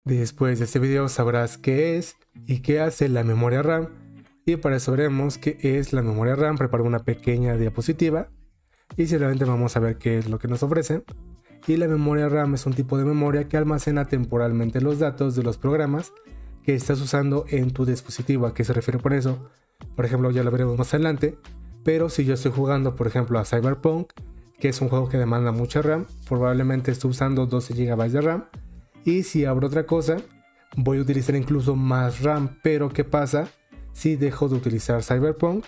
Después de este video sabrás qué es y qué hace la memoria RAM, y para eso veremos qué es la memoria RAM. Preparo una pequeña diapositiva y simplemente vamos a ver qué es lo que nos ofrece. Y la memoria RAM es un tipo de memoria que almacena temporalmente los datos de los programas que estás usando en tu dispositivo. ¿A qué se refiere por eso? Por ejemplo, ya lo veremos más adelante, pero si yo estoy jugando por ejemplo a Cyberpunk, que es un juego que demanda mucha RAM, probablemente esté usando 12 GB de RAM. Y si abro otra cosa, voy a utilizar incluso más RAM. Pero ¿qué pasa si dejo de utilizar Cyberpunk?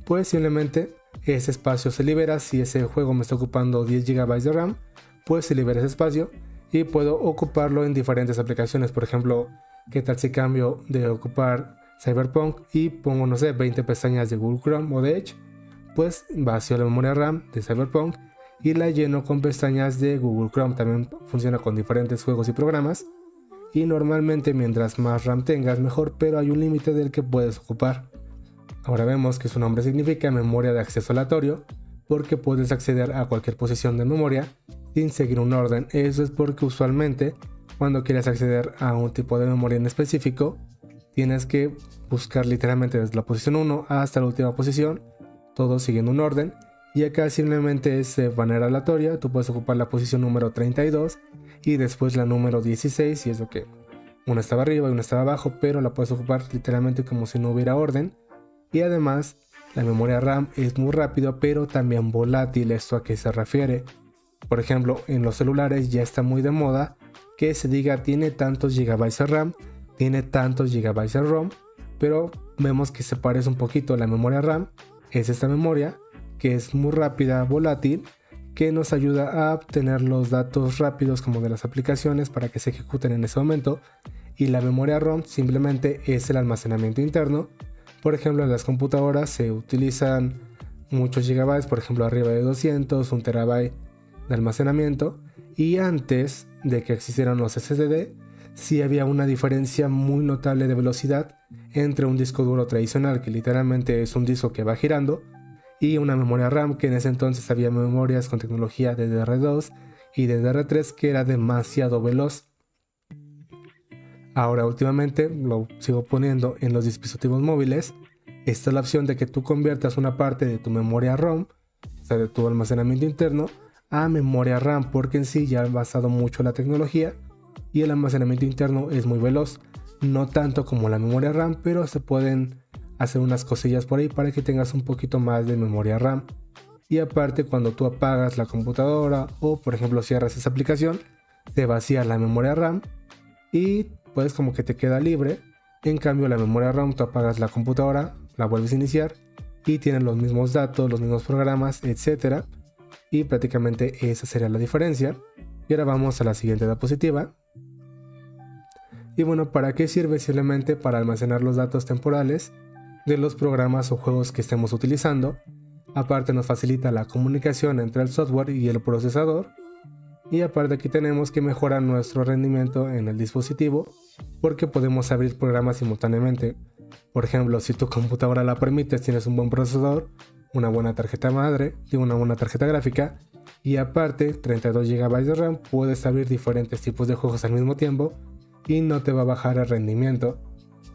Pues simplemente ese espacio se libera. Si ese juego me está ocupando 10 GB de RAM, pues se libera ese espacio y puedo ocuparlo en diferentes aplicaciones. Por ejemplo, ¿qué tal si cambio de ocupar Cyberpunk y pongo, no sé, 20 pestañas de Google Chrome o de Edge? Pues vacío la memoria RAM de Cyberpunk y la lleno con pestañas de Google Chrome. También funciona con diferentes juegos y programas, y normalmente mientras más RAM tengas mejor, pero hay un límite del que puedes ocupar. Ahora vemos que su nombre significa memoria de acceso aleatorio, porque puedes acceder a cualquier posición de memoria sin seguir un orden. Eso es porque usualmente cuando quieres acceder a un tipo de memoria en específico, tienes que buscar literalmente desde la posición 1 hasta la última posición, todo siguiendo un orden. Y acá simplemente es de manera aleatoria. Tú puedes ocupar la posición número 32 y después la número 16, y es lo que una estaba arriba y una estaba abajo, pero la puedes ocupar literalmente como si no hubiera orden. Y además la memoria RAM es muy rápido, pero también volátil. ¿Esto a qué se refiere? Por ejemplo, en los celulares ya está muy de moda que se diga tiene tantos gigabytes de RAM, tiene tantos gigabytes de ROM, pero vemos que se parece un poquito. La memoria RAM es esta memoria que es muy rápida, volátil, que nos ayuda a obtener los datos rápidos como de las aplicaciones para que se ejecuten en ese momento. Y la memoria ROM simplemente es el almacenamiento interno. Por ejemplo, en las computadoras se utilizan muchos gigabytes, por ejemplo arriba de 200, 1 terabyte de almacenamiento. Y antes de que existieran los SSD, sí había una diferencia muy notable de velocidad entre un disco duro tradicional, que literalmente es un disco que va girando, y una memoria RAM, que en ese entonces había memorias con tecnología DDR2 y DDR3 que era demasiado veloz. Ahora últimamente lo sigo poniendo en los dispositivos móviles. Esta es la opción de que tú conviertas una parte de tu memoria ROM, o sea de tu almacenamiento interno, a memoria RAM, porque en sí ya ha basado mucho la tecnología y el almacenamiento interno es muy veloz. No tanto como la memoria RAM, pero se pueden hacer unas cosillas por ahí para que tengas un poquito más de memoria RAM. Y aparte, cuando tú apagas la computadora o por ejemplo cierras esa aplicación, se vacía la memoria RAM y pues como que te queda libre. En cambio, la memoria RAM, tú apagas la computadora, la vuelves a iniciar y tienen los mismos datos, los mismos programas, etcétera. Y prácticamente esa sería la diferencia. Y ahora vamos a la siguiente diapositiva. Y bueno, ¿para qué sirve? Simplemente para almacenar los datos temporales de los programas o juegos que estemos utilizando. Aparte nos facilita la comunicación entre el software y el procesador. Y aparte aquí tenemos que mejorar nuestro rendimiento en el dispositivo, porque podemos abrir programas simultáneamente. Por ejemplo, si tu computadora la permites, tienes un buen procesador, una buena tarjeta madre y una buena tarjeta gráfica, y aparte 32 GB de RAM, puedes abrir diferentes tipos de juegos al mismo tiempo y no te va a bajar el rendimiento.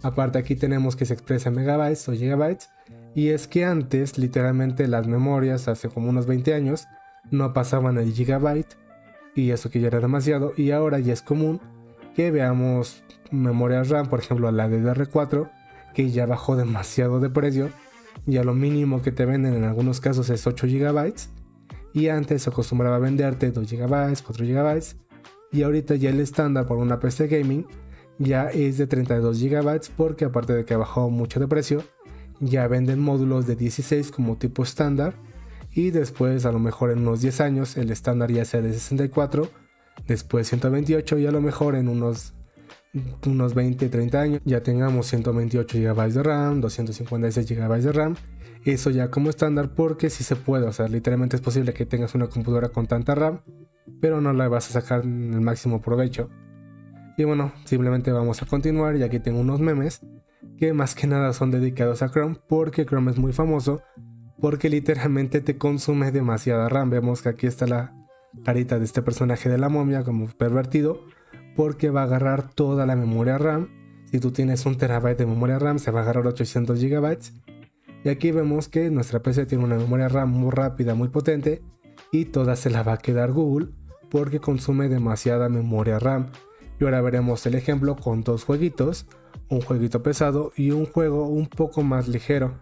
Aparte aquí tenemos que se expresa en megabytes o gigabytes, y es que antes literalmente las memorias hace como unos 20 años no pasaban el gigabyte, y eso que ya era demasiado, y ahora ya es común que veamos memorias RAM, por ejemplo la DDR4, que ya bajó demasiado de precio. Ya lo mínimo que te venden en algunos casos es 8 GB, y antes se acostumbraba a venderte 2 GB, 4 GB, y ahorita ya el estándar por una PC gaming ya es de 32 GB, porque aparte de que ha bajado mucho de precio, ya venden módulos de 16 como tipo estándar, y después a lo mejor en unos 10 años el estándar ya sea de 64, después 128, y a lo mejor en unos 20, 30 años ya tengamos 128 GB de RAM, 256 GB de RAM. Eso ya como estándar, porque si se puede, o sea, literalmente es posible que tengas una computadora con tanta RAM, pero no la vas a sacar el máximo provecho. Y bueno, simplemente vamos a continuar, y aquí tengo unos memes que más que nada son dedicados a Chrome, porque Chrome es muy famoso porque literalmente te consume demasiada RAM. Vemos que aquí está la carita de este personaje de la momia como pervertido, porque va a agarrar toda la memoria RAM. Si tú tienes 1 TB de memoria RAM, se va a agarrar 800 GB. Y aquí vemos que nuestra PC tiene una memoria RAM muy rápida, muy potente, y toda se la va a quedar Google porque consume demasiada memoria RAM. Y ahora veremos el ejemplo con 2 jueguitos, un jueguito pesado y un juego un poco más ligero.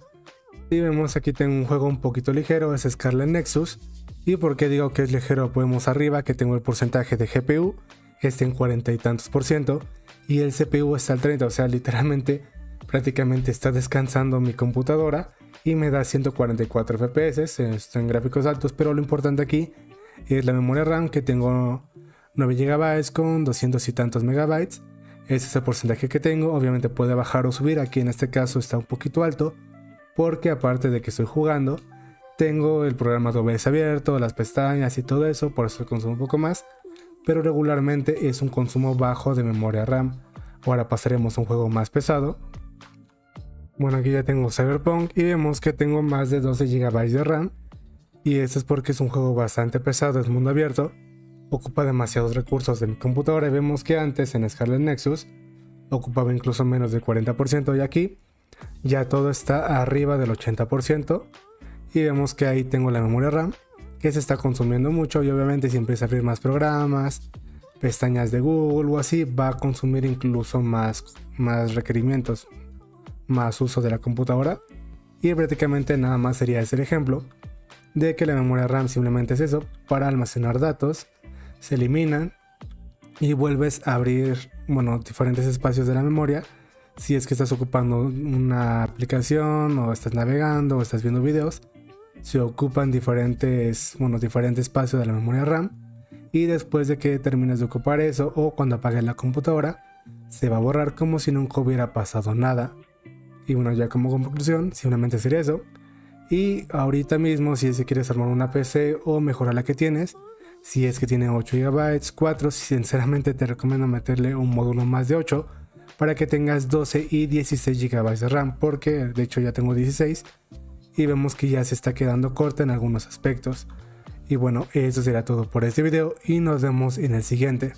Y vemos aquí tengo un juego un poquito ligero, es Scarlet Nexus. Y por qué digo que es ligero, vemos arriba que tengo el porcentaje de GPU, está en 40 y tantos %, y el CPU está al 30, o sea, literalmente prácticamente está descansando mi computadora y me da 144 FPS, estoy en gráficos altos, pero lo importante aquí es la memoria RAM, que tengo 9 GB con 200 y tantos megabytes. Ese es el porcentaje que tengo, obviamente puede bajar o subir, aquí en este caso está un poquito alto, porque aparte de que estoy jugando, tengo el programa de OBS abierto, las pestañas y todo eso, por eso consumo un poco más, pero regularmente es un consumo bajo de memoria RAM. Ahora pasaremos a un juego más pesado. Bueno, aquí ya tengo Cyberpunk y vemos que tengo más de 12 GB de RAM, y esto es porque es un juego bastante pesado, es mundo abierto, ocupa demasiados recursos de mi computadora, y vemos que antes en Scarlet Nexus ocupaba incluso menos del 40%, y aquí ya todo está arriba del 80%, y vemos que ahí tengo la memoria RAM que se está consumiendo mucho, y obviamente si empieza a abrir más programas, pestañas de Google o así, va a consumir incluso más requerimientos, más uso de la computadora. Y prácticamente nada más sería ese el ejemplo de que la memoria RAM simplemente es eso, para almacenar datos, se eliminan y vuelves a abrir, bueno, diferentes espacios de la memoria. Si es que estás ocupando una aplicación o estás navegando o estás viendo videos, se ocupan diferentes espacios de la memoria RAM, y después de que termines de ocupar eso o cuando apagues la computadora, se va a borrar como si nunca hubiera pasado nada. Y bueno, ya como conclusión, simplemente sería eso. Y ahorita mismo, si es que quieres armar una PC o mejorar la que tienes, si es que tiene 8 GB, 4, sinceramente te recomiendo meterle un módulo más de 8 para que tengas 12 y 16 GB de RAM, porque de hecho ya tengo 16 y vemos que ya se está quedando corta en algunos aspectos. Y bueno, eso será todo por este video y nos vemos en el siguiente.